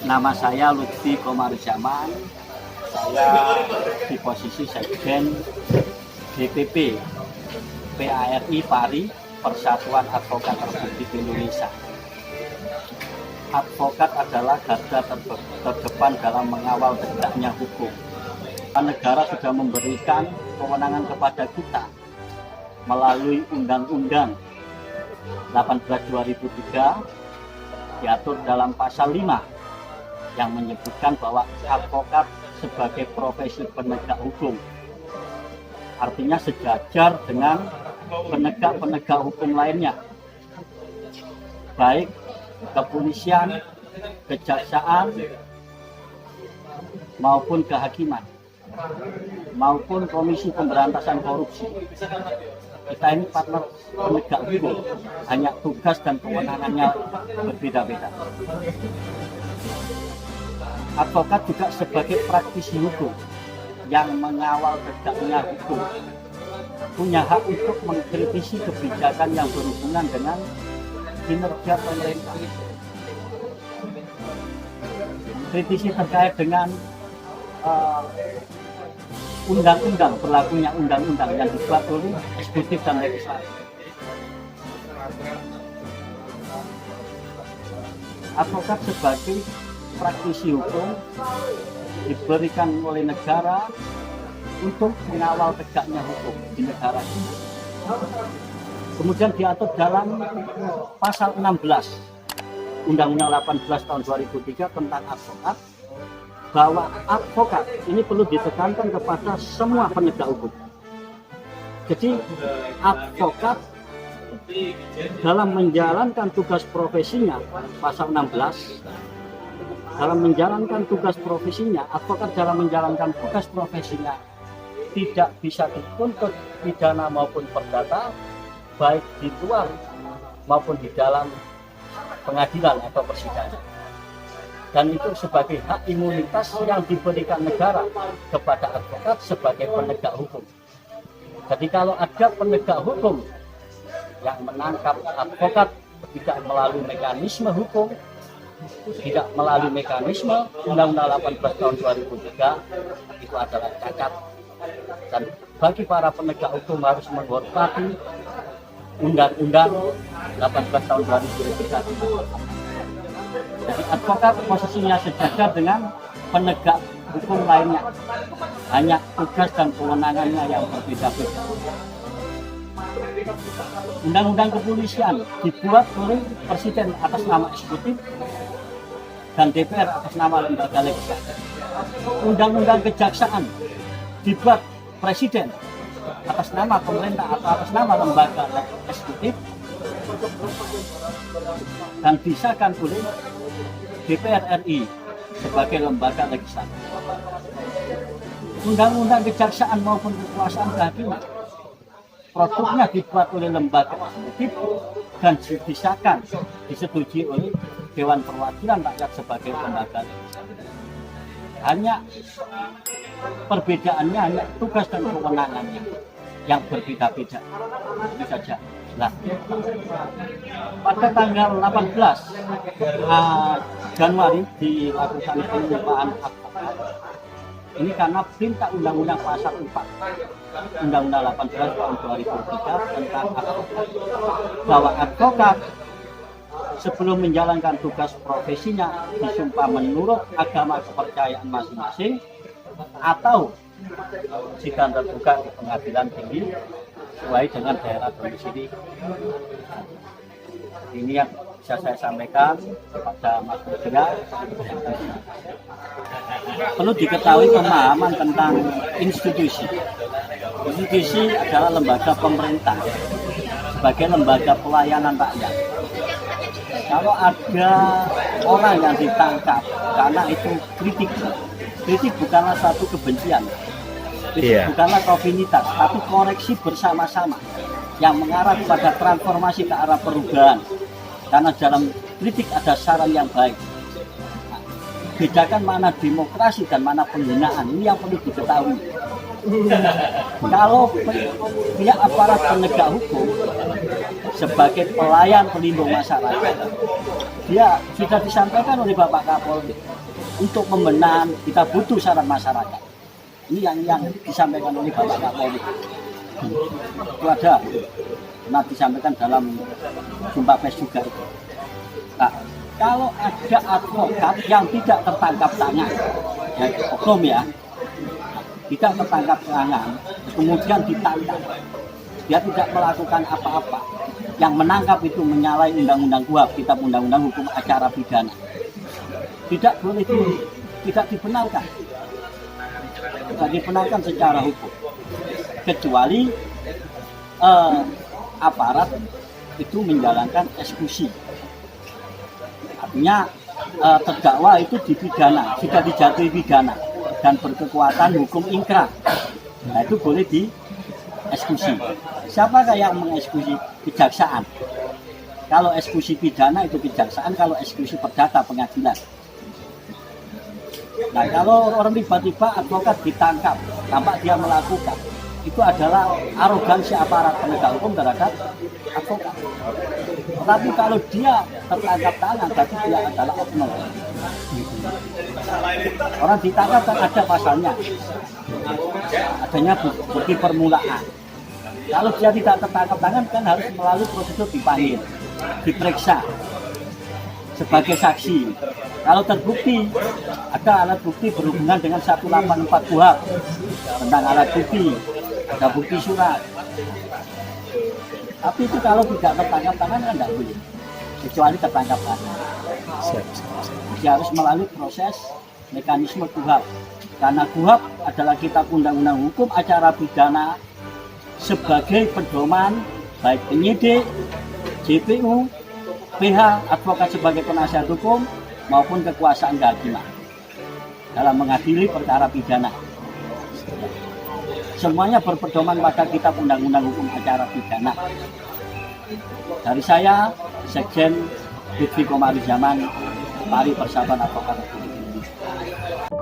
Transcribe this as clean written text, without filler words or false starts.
Nama saya Lutfi Komarudzaman. Saya di posisi Sekjen DPP PARI PARI, Persatuan Advokat Republik Indonesia. Advokat adalah garda terdepan dalam mengawal tegaknya hukum. Negara sudah memberikan kewenangan kepada kita melalui Undang-Undang 18/2003 diatur dalam pasal 5 yang menyebutkan bahwa advokat sebagai profesi penegak hukum. Artinya sejajar dengan penegak-penegak hukum lainnya, baik kepolisian, kejaksaan, maupun kehakiman, maupun Komisi Pemberantasan Korupsi. Kita ini partner penegak hukum, hanya tugas dan kewenangannya berbeda-beda. Advokat juga sebagai praktisi hukum yang mengawal tegaknya hukum, punya hak untuk mengkritisi kebijakan yang berhubungan dengan kinerja pemerintah. Kritisi terkait dengan undang-undang, berlakunya undang-undang yang dibuat oleh eksekutif dan legislatif. Advokat sebagai praktisi hukum diberikan oleh negara untuk mengawal tegaknya hukum di negara ini. Kemudian diatur dalam pasal 16 Undang-Undang 18 tahun 2003 tentang advokat, bahwa advokat ini perlu ditekankan kepada semua penegak hukum. Jadi advokat dalam menjalankan tugas profesinya, pasal 16, dalam menjalankan tugas profesinya, advokat dalam menjalankan tugas profesinya tidak bisa dituntut pidana maupun perdata, baik di luar maupun di dalam pengadilan atau persidangan. Dan itu sebagai hak imunitas yang diberikan negara kepada advokat sebagai penegak hukum. Jadi kalau ada penegak hukum yang menangkap advokat tidak melalui mekanisme hukum, tidak melalui mekanisme Undang-Undang 18 tahun 2003, itu adalah cacat. Dan bagi para penegak hukum harus menghormati Undang-Undang 18 tahun 2003. Jadi advokat posisinya sejajar dengan penegak hukum lainnya, hanya tugas dan kewenangannya yang berbeda-beda. Undang-undang kepolisian dibuat oleh Presiden atas nama eksekutif dan DPR atas nama lembaga legislatif. Undang-undang kejaksaan dibuat Presiden atas nama pemerintah atau atas nama lembaga eksekutif dan disahkan oleh DPR RI sebagai lembaga legislatif. Undang-undang kejaksaan maupun kekuasaan kehakiman produknya dibuat oleh lembaga eksekutif dan disahkan, disetujui oleh Dewan Perwakilan Rakyat sebagai lembaga legislatif. Hanya perbedaannya hanya tugas dan kewenangannya yang berbeda-beda. Itu saja. Nah, pada tanggal 18 Januari dilakukan penyimpanan advokat. Ini karena perintah Undang-Undang pasal 4 Undang-Undang 18 tahun 2003 tentang advokat, bahwa advokat sebelum menjalankan tugas profesinya disumpah menurut agama kepercayaan masing-masing atau sidang terbuka di pengadilan tinggi sesuai dengan daerah domisili. Ini yang bisa saya sampaikan kepada Mas Media. Perlu diketahui pemahaman tentang institusi. Institusi adalah lembaga pemerintah sebagai lembaga pelayanan rakyat. Kalau ada orang yang ditangkap karena itu kritik bukanlah satu kebencian, bukanlah rutinitas, tapi koreksi bersama-sama yang mengarah kepada transformasi ke arah perubahan. Karena dalam kritik ada saran yang baik. Bedakan mana demokrasi dan mana penghinaan, ini yang perlu diketahui. Kalau pihak aparat penegak hukum sebagai pelayan pelindung masyarakat, dia sudah disampaikan oleh Bapak Kapolri untuk membenahan kita butuh syarat masyarakat. Ini yang disampaikan oleh Bapak Kapolri. Itu ada pernah disampaikan dalam jumpa pers juga itu. Nah, kalau ada advokat yang tidak tertangkap tangan, ya, oknum ya, tidak tertangkap tangan, kemudian ditangkap, dia tidak melakukan apa-apa, yang menangkap itu menyalahi undang-undang KUHP, kitab undang-undang hukum acara pidana, tidak boleh tidak dibenarkan, tidak dibenarkan secara hukum, kecuali aparat itu menjalankan eksekusi. Artinya terdakwa itu dipidana, sudah dijatuhi pidana dan berkekuatan hukum ingkrah. Nah, itu boleh dieksekusi. Siapakah yang mengeksekusi? Kejaksaan. Kalau eksekusi pidana itu kejaksaan, kalau eksekusi perdata pengadilan. Nah, kalau orang tiba-tiba advokat ditangkap, tampak dia melakukan, itu adalah arogansi aparat penegak hukum terhadap advokat. Tapi kalau dia tertangkap tangan, berarti dia adalah oknum. Orang ditangkap kan ada pasalnya, adanya bukti permulaan. Kalau dia tidak tertangkap tangan kan harus melalui prosedur dipanggil, diperiksa sebagai saksi. Kalau terbukti ada alat bukti berhubungan dengan 184 KUHP tentang alat bukti, ada bukti surat. Tapi itu kalau tidak tertangkap tangan kan tidak boleh, kecuali tertangkap tangan. Dia harus melalui proses mekanisme KUHP. Karena KUHP adalah kitab undang-undang hukum acara pidana sebagai pedoman baik penyidik, JPU, PH, advokat sebagai penasihat hukum maupun kekuasaan kehakiman dalam mengadili perkara pidana. Semuanya berpedoman pada kitab undang-undang hukum acara pidana. Dari saya, Sekjen Lutfi Komarudzaman, Mari Persatuan Advokat Republik Indonesia.